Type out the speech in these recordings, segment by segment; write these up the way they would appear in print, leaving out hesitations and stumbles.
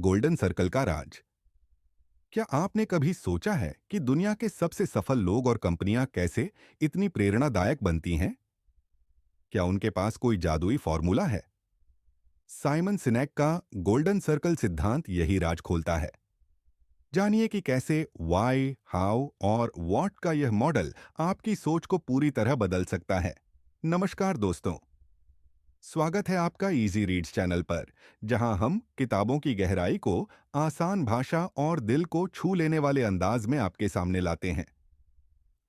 Golden circle का राज। क्या आपने कभी सोचा है कि दुनिया के सबसे सफल लोग और कंपनियां कैसे इतनी प्रेरणादायक बनती हैं? क्या उनके पास कोई जादुई फॉर्मूला है? साइमन सिनेक का गोल्डन सर्कल सिद्धांत यही राज खोलता है। जानिए कि कैसे वाई, हाउ और व्हाट का यह मॉडल आपकी सोच को पूरी तरह बदल सकता है। नमस्कार दोस्तों, स्वागत है आपका इजी रीड्स चैनल पर, जहां हम किताबों की गहराई को आसान भाषा और दिल को छू लेने वाले अंदाज में आपके सामने लाते हैं।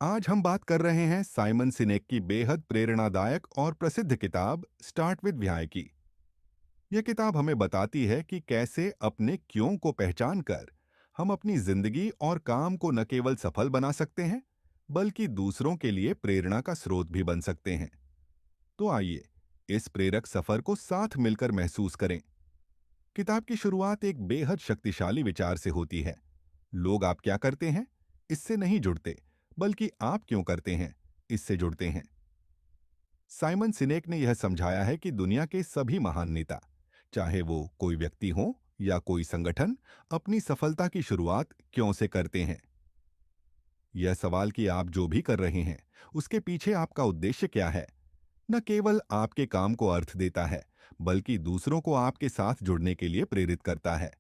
आज हम बात कर रहे हैं साइमन सिनेक की बेहद प्रेरणादायक और प्रसिद्ध किताब स्टार्ट विद व्हाई की। यह किताब हमें बताती है कि कैसे अपने क्यों को पहचान कर हम अपनी जिंदगी और काम को न केवल सफल बना सकते हैं, बल्कि दूसरों के लिए प्रेरणा का स्रोत भी बन सकते हैं। तो आइए इस प्रेरक सफर को साथ मिलकर महसूस करें। किताब की शुरुआत एक बेहद शक्तिशाली विचार से होती है। लोग आप क्या करते हैं इससे नहीं जुड़ते, बल्कि आप क्यों करते हैं इससे जुड़ते हैं। साइमन सिनेक ने यह समझाया है कि दुनिया के सभी महान नेता, चाहे वो कोई व्यक्ति हो या कोई संगठन, अपनी सफलता की शुरुआत क्यों से करते हैं। यह सवाल कि आप जो भी कर रहे हैं उसके पीछे आपका उद्देश्य क्या है, न केवल आपके काम को अर्थ देता है, बल्कि दूसरों को आपके साथ जुड़ने के लिए प्रेरित करता है।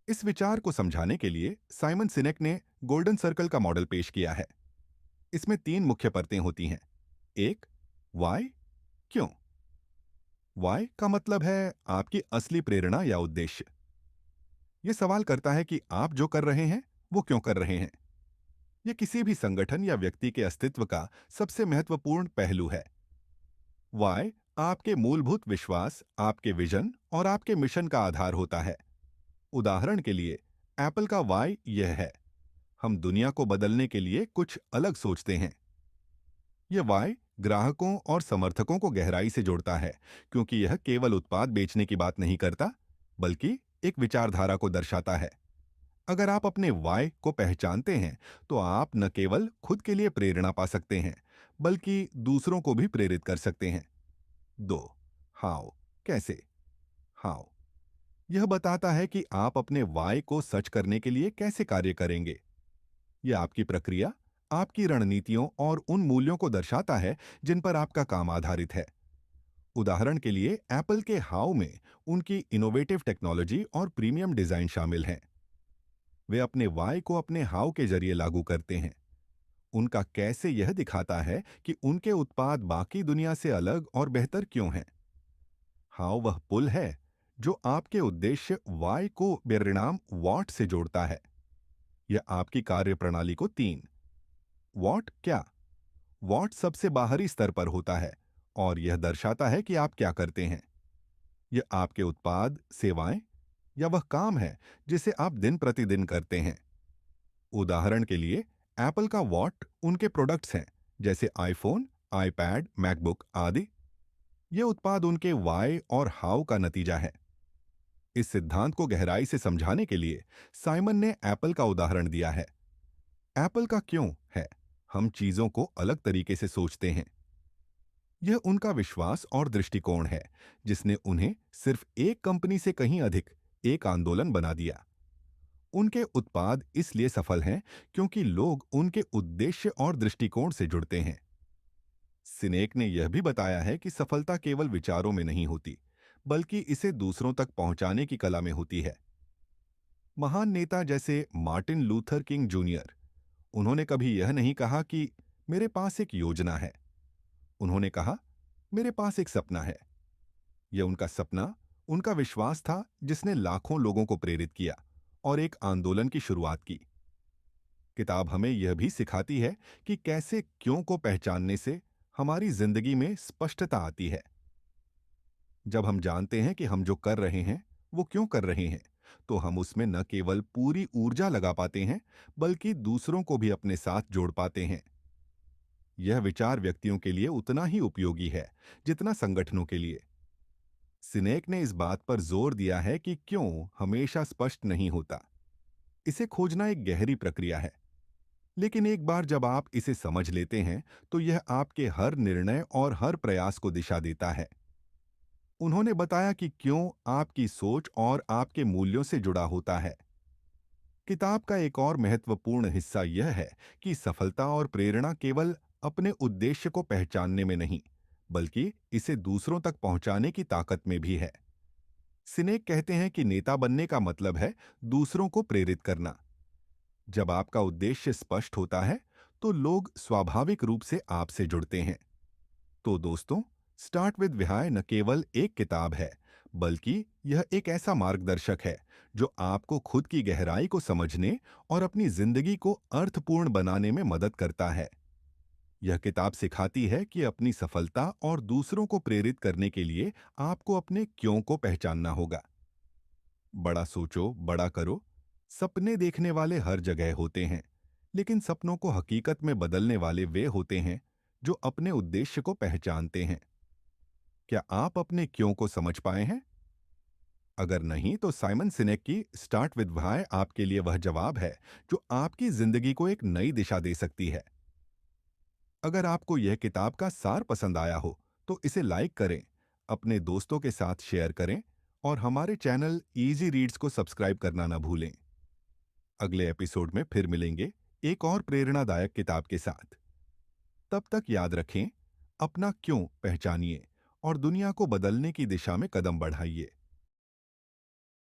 इस विचार को समझाने के लिए साइमन सिनेक ने गोल्डन सर्कल का मॉडल पेश किया है। इसमें तीन मुख्य परतें होती हैं। एक, वाई, क्यों। वाई का मतलब है आपकी असली प्रेरणा या उद्देश्य। यह सवाल करता है कि आप जो कर रहे हैं वो क्यों कर रहे हैं। यह किसी भी संगठन या व्यक्ति के अस्तित्व का सबसे महत्वपूर्ण पहलू है। वाई आपके मूलभूत विश्वास, आपके विजन और आपके मिशन का आधार होता है। उदाहरण के लिए, एप्पल का वाई यह है, हम दुनिया को बदलने के लिए कुछ अलग सोचते हैं। यह वाई ग्राहकों और समर्थकों को गहराई से जोड़ता है, क्योंकि यह केवल उत्पाद बेचने की बात नहीं करता, बल्कि एक विचारधारा को दर्शाता है। अगर आप अपने वाई को पहचानते हैं, तो आप न केवल खुद के लिए प्रेरणा पा सकते हैं, बल्कि दूसरों को भी प्रेरित कर सकते हैं। दो, हाउ, कैसे। हाउ यह बताता है कि आप अपने वाई को सच करने के लिए कैसे कार्य करेंगे। यह आपकी प्रक्रिया, आपकी रणनीतियों और उन मूल्यों को दर्शाता है जिन पर आपका काम आधारित है। उदाहरण के लिए, एप्पल के हाउ में उनकी इनोवेटिव टेक्नोलॉजी और प्रीमियम डिजाइन शामिल हैं। वे अपने वाई को अपने हाउ के जरिए लागू करते हैं। उनका कैसे यह दिखाता है कि उनके उत्पाद बाकी दुनिया से अलग और बेहतर क्यों हैं। हाउ वह पुल है जो आपके उद्देश्य वाई को परिणाम वॉट से जोड़ता है। यह आपकी कार्य प्रणाली को तीन, वॉट क्या, वॉट सबसे बाहरी स्तर पर होता है और यह दर्शाता है कि आप क्या करते हैं। यह आपके उत्पाद, सेवाएं या वह काम है जिसे आप दिन प्रतिदिन करते हैं। उदाहरण के लिए, एप्पल का वॉट उनके प्रोडक्ट्स हैं, जैसे आईफोन, आईपैड, मैकबुक आदि। यह उत्पाद उनके वाई और हाउ का नतीजा है। इस सिद्धांत को गहराई से समझाने के लिए साइमन ने एप्पल का उदाहरण दिया है। एप्पल का क्यों है, हम चीजों को अलग तरीके से सोचते हैं। यह उनका विश्वास और दृष्टिकोण है, जिसने उन्हें सिर्फ एक कंपनी से कहीं अधिक एक आंदोलन बना दिया। उनके उत्पाद इसलिए सफल हैं क्योंकि लोग उनके उद्देश्य और दृष्टिकोण से जुड़ते हैं। सिनेक ने यह भी बताया है कि सफलता केवल विचारों में नहीं होती, बल्कि इसे दूसरों तक पहुंचाने की कला में होती है। महान नेता जैसे मार्टिन लूथर किंग जूनियर, उन्होंने कभी यह नहीं कहा कि मेरे पास एक योजना है। उन्होंने कहा, मेरे पास एक सपना है। यह उनका सपना, उनका विश्वास था, जिसने लाखों लोगों को प्रेरित किया और एक आंदोलन की शुरुआत की। किताब हमें यह भी सिखाती है कि कैसे क्यों को पहचानने से हमारी जिंदगी में स्पष्टता आती है। जब हम जानते हैं कि हम जो कर रहे हैं वो क्यों कर रहे हैं, तो हम उसमें न केवल पूरी ऊर्जा लगा पाते हैं, बल्कि दूसरों को भी अपने साथ जोड़ पाते हैं। यह विचार व्यक्तियों के लिए उतना ही उपयोगी है जितना संगठनों के लिए। सिनेक ने इस बात पर जोर दिया है कि क्यों हमेशा स्पष्ट नहीं होता। इसे खोजना एक गहरी प्रक्रिया है, लेकिन एक बार जब आप इसे समझ लेते हैं, तो यह आपके हर निर्णय और हर प्रयास को दिशा देता है। उन्होंने बताया कि क्यों आपकी सोच और आपके मूल्यों से जुड़ा होता है। किताब का एक और महत्वपूर्ण हिस्सा यह है कि सफलता और प्रेरणा केवल अपने उद्देश्य को पहचानने में नहीं, बल्कि इसे दूसरों तक पहुंचाने की ताकत में भी है। सिनेक कहते हैं कि नेता बनने का मतलब है दूसरों को प्रेरित करना। जब आपका उद्देश्य स्पष्ट होता है, तो लोग स्वाभाविक रूप से आपसे जुड़ते हैं। तो दोस्तों, स्टार्ट विद विहाय न केवल एक किताब है, बल्कि यह एक ऐसा मार्गदर्शक है जो आपको खुद की गहराई को समझने और अपनी जिंदगी को अर्थपूर्ण बनाने में मदद करता है। यह किताब सिखाती है कि अपनी सफलता और दूसरों को प्रेरित करने के लिए आपको अपने क्यों को पहचानना होगा। बड़ा सोचो, बड़ा करो। सपने देखने वाले हर जगह होते हैं, लेकिन सपनों को हकीकत में बदलने वाले वे होते हैं जो अपने उद्देश्य को पहचानते हैं। क्या आप अपने क्यों को समझ पाए हैं? अगर नहीं, तो साइमन सिनेक की स्टार्ट विद व्हाई आपके लिए वह जवाब है जो आपकी जिंदगी को एक नई दिशा दे सकती है। अगर आपको यह किताब का सार पसंद आया हो, तो इसे लाइक करें, अपने दोस्तों के साथ शेयर करें और हमारे चैनल इजी रीड्स को सब्सक्राइब करना ना भूलें। अगले एपिसोड में फिर मिलेंगे एक और प्रेरणादायक किताब के साथ। तब तक याद रखें, अपना क्यों पहचानिए और दुनिया को बदलने की दिशा में कदम बढ़ाइए।